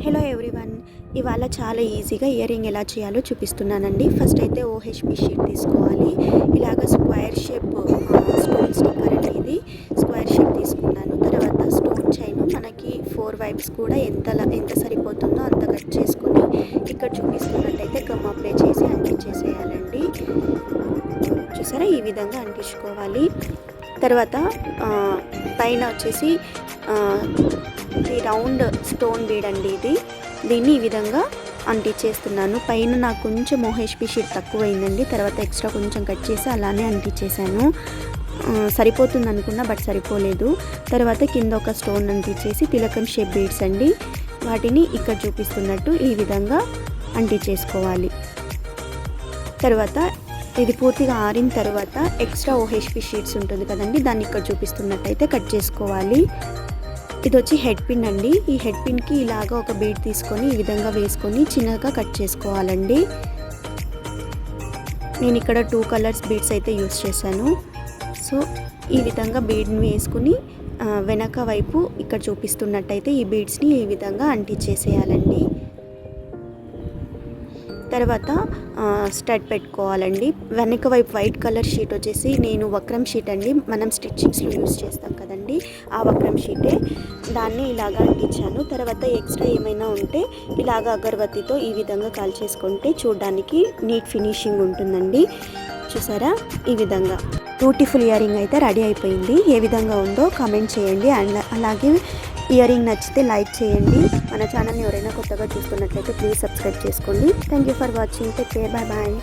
Hello everyone, ఇవాళ చాలా ఈజీగా ఇయర్ రింగ్ ఎలా చేయాలో చూపిస్తున్నానండి. ఫస్ట్ అయితే ఓహెచ్పి షీట్ తీసుకోవాలి. ఇలాగ స్క్వేర్ షేప్ స్టోన్ స్టిక్కర్ అనేది స్క్వేర్ షేప్ తీసుకున్నాను. తర్వాత స్టోన్ చైన్ మనకి 4 వైప్స్ కూడా ఎంత సరిపోతుందో అంత కట్ చేసుకుని ఇక్కడ చూపిస్తున్నట్టయితే గమ్ అప్లై చేసి అంటించేసేయాలండి. చూసారా, ఈ విధంగా అంటించుకోవాలి. తర్వాత పైన వచ్చేసి ఇది రౌండ్ స్టోన్ బీడ్ అండి. దీన్ని ఈ విధంగా అంటించేస్తున్నాను. పైన నాకు కొంచెం ఓహెచ్పి షీట్ తక్కువైందండి. తర్వాత ఎక్స్ట్రా కొంచెం కట్ చేసి అలానే అంటించేసాను. సరిపోతుంది అనుకున్నా, బట్ సరిపోలేదు. తర్వాత కింద ఒక స్టోన్ అంటించేసి తిలకం షేప్ బీడ్స్ అండి, వాటిని ఇక్కడ చూపిస్తున్నట్టు ఈ విధంగా అంటించేసుకోవాలి. తర్వాత ఇది పూర్తిగా ఆరిన తర్వాత ఎక్స్ట్రా ఓహెచ్పి షీట్స్ ఉంటుంది కదండి, దాన్ని ఇక్కడ చూపిస్తున్నట్టయితే కట్ చేసుకోవాలి. ఇది వచ్చి హెడ్ పిన్ అండి. ఈ హెడ్ పిన్కి ఇలాగా ఒక బీడ్ తీసుకొని ఈ విధంగా వేసుకొని చిన్నగా కట్ చేసుకోవాలండి. నేను ఇక్కడ 2 కలర్స్ బీడ్స్ అయితే యూస్ చేశాను. సో ఈ విధంగా బీడ్ని వేసుకుని వెనక వైపు ఇక్కడ చూపిస్తున్నట్టయితే ఈ బీడ్స్ని ఈ విధంగా అంటించేసేయాలండి. తర్వాత స్టడ్ పెట్టుకోవాలండి. వెనక వైపు వైట్ కలర్ షీట్ వచ్చేసి నేను వక్రం షీట్ అండి, మనం స్టిచ్చింగ్స్లో యూస్ చేస్తాం కదండి, ఆ వక్రం షీటే. దాన్ని ఇలాగా అంటించాను. తర్వాత ఎక్స్ట్రా ఏమైనా ఉంటే ఇలాగ అగరబత్తితో ఈ విధంగా కాల్చేసుకుంటే చూడడానికి నీట్ ఫినిషింగ్ ఉంటుందండి. చూసారా, ఈ విధంగా బ్యూటిఫుల్ ఇయర్ రింగ్ అయితే రెడీ అయిపోయింది. ఏ విధంగా ఉందో కామెంట్ చేయండి. అండ్ అలాగే ఇయర్ రింగ్ నచ్చితే లైక్ చేయండి. మన ఛానల్ని ఎవరైనా కొత్తగా చూస్తున్నట్లయితే ప్లీజ్ సబ్స్క్రైబ్ చేసుకోండి. Thank you for watching. Take care. Bye bye.